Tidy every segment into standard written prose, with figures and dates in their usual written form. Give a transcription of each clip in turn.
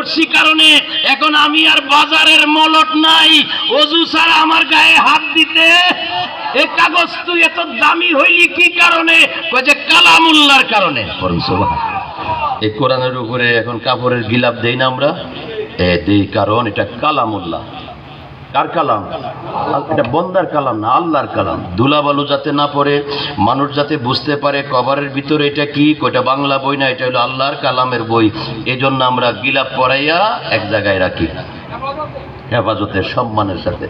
ধরছি কারণে এখন আমি আর বাজারের মলট নাই, ওযু ছাড়া আমার গায়ে হাত দিতে। এই কাগজ তুই এত দামি হইলি কি কারণে? কয় যে কালামুল্লাহর কারণে। এই কোরআনের উপরে এখন কাপড়ের গিলাপ দেই না আমরা, দেই কারণ এটা কালামুল্লাহ। কার কালাম? এটা বন্দার কালাম না, আল্লাহর কালাম। ধুলাবালু যাতে না পড়ে, মানুষ যাতে বুঝতে পারে কভারের ভিতরে এটা কি, এটা বাংলা বই না, এটা হলো আল্লাহর কালামের বই। এই জন্য আমরা গিলাপ পরাইয়া এক জায়গায় রাখি হেফাজতের সম্মানের সাথে।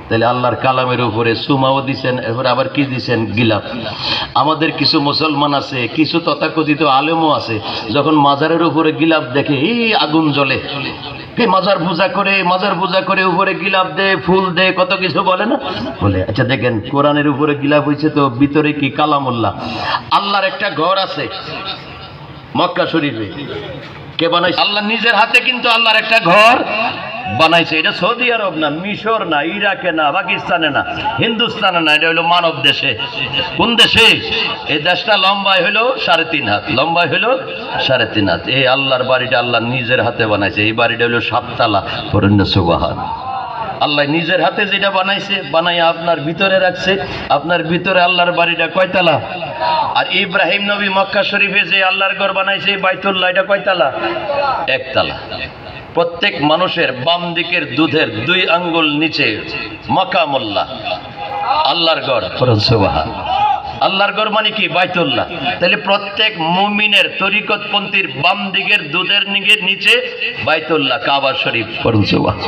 তাহলে আল্লাহর কালামের উপরে সুমাও দিছেন, এরপরে আবার কি দিছেন? গিলাপ। আমাদের কিছু মুসলমান আছে, কিছু তথাকথিত আলেমও আছে, যখন মাজারের উপরে গিলাপ দেখে এই আগুন জ্বলে, মাজার পূজা করে উপরে গিলাপ দে, ফুল দে, কত কিছু বলে না বলে। আচ্ছা দেখেন, কোরআনের উপরে গিলাপ হয়েছে তো ভিতরে কি? কালামুল্লাহ। আল্লাহর একটা ঘর আছে মক্কা শরীফে, কে বানাইছে? আল্লাহ নিজের হাতে কিন্তু আল্লাহর একটা ঘর বানাইছে। এটা সৌদি আরব না, মিশর না, ইরাকে না, পাকিস্তানে না, হিন্দুস্তানে না, এটা হলো মানব দেশে। কোন দেশে? এই দেশটা লম্বায় হলো 3.5 হাত, লম্বায় হলো 3.5 হাত। এই আল্লাহর বাড়িটা আল্লাহ নিজের হাতে বানাইছে। এই বাড়িটা হলো 7 তালা। পড়েন না সুবহান। আল্লাহ নিজের হাতে যেটা বানাইছে, বানাইয়া আপনার ভিতরে রাখছে। আপনার ভিতরে আল্লাহর বাড়িটা কয়তালা? আর ইব্রাহিম নবী মক্কা শরীফে যে আল্লাহর ঘর বানাইছে বাইতুল্লাহ, এটা কয়তালা? 1 তালা। প্রত্যেক মানুষের বাম দিকের দুধের 2 আঙ্গুল নিচে মাকামুল্লাহ, আল্লাহর ঘর। সুবহান। আল্লাহর ঘর মানে কি? বাইতুল্লাহ। তাহলে প্রত্যেক মুমিনের তরিকতপন্থীর বাম দিকের দুধের নিচে বাইতুল্লাহ, কাবা শরীফ। সুবহান।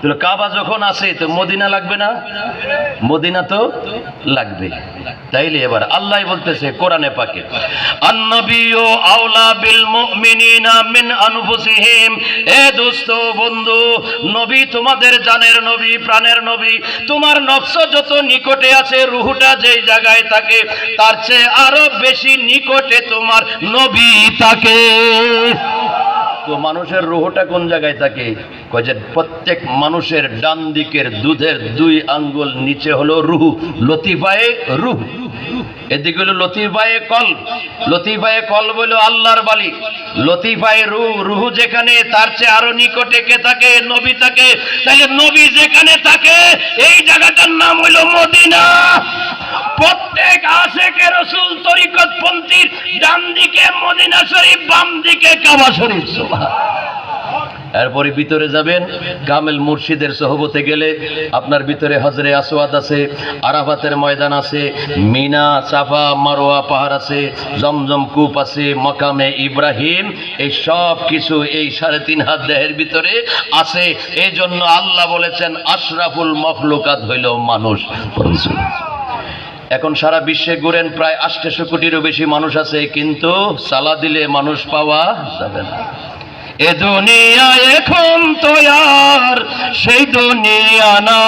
তো কাবা যখন আছে তো মদিনা লাগবে না? মদিনা তো লাগবে। তাইলে এবার আল্লাহ বলতেছে কোরআনে পাকে, আন-নাবিয়্যু আওলা বিল মুমিনিনা মিন আনফুসিহিম। এ দোস্ত বন্ধু, নবী তোমাদের জানের নবী, প্রাণের নবী। তোমার নফস যত নিকটে আছে, রূহটা যেই জায়গায় থাকে, তার চেয়ে আরো বেশি নিকটে তোমার নবী থাকে। তো মানুষের রূহটা কোন জায়গায় থাকে? কয় যে প্রত্যেক মানুষের ডান দিকের দুধের 2 আঙ্গুল নিচে হলো রূহ, লতিফায়ে রূহ। এদিকে হলো লতিফায়ে কলব। লতিফায়ে কলব হলো আল্লাহর বালি, লতিফায়ে রূহ, রূহ যেখানে, তার চেয়ে আরো নিকটে কে থাকে? নবী থাকে। তাহলে নবী যেখানে থাকে এই জায়গাটার নাম হলো মদিনা। প্রত্যেক আশিকে রাসূল তরিকতপন্থীর ডান দিকে মদিনা শরীফ, বাম দিকে কাবা শরীফ। এরপরে ভিতরে যাবেন, কামেল মুর্শিদের সোহবতে গেলে আপনার ভিতরে হজরে আসওয়াদ আছে, আরাফাতের ময়দান আছে, মিনা, সাফা, মারওয়া পাহাড় আছে, জমজম কূপ আছে, মাকামে ইব্রাহিম। এই সব কিছু এই 3.5 হাত দেহের ভিতরে আছে। এই জন্য আল্লাহ বলেছেন আশরাফুল মখলুকাত হইল মানুষ। এখন সারা বিশ্বে ঘুরেন, প্রায় 800 কোটিরও বেশি মানুষ আছে, কিন্তু সালা দিলে মানুষ পাওয়া যাবে না। এ দুনিয়া এখন তো আর সেই দুনিয়া না।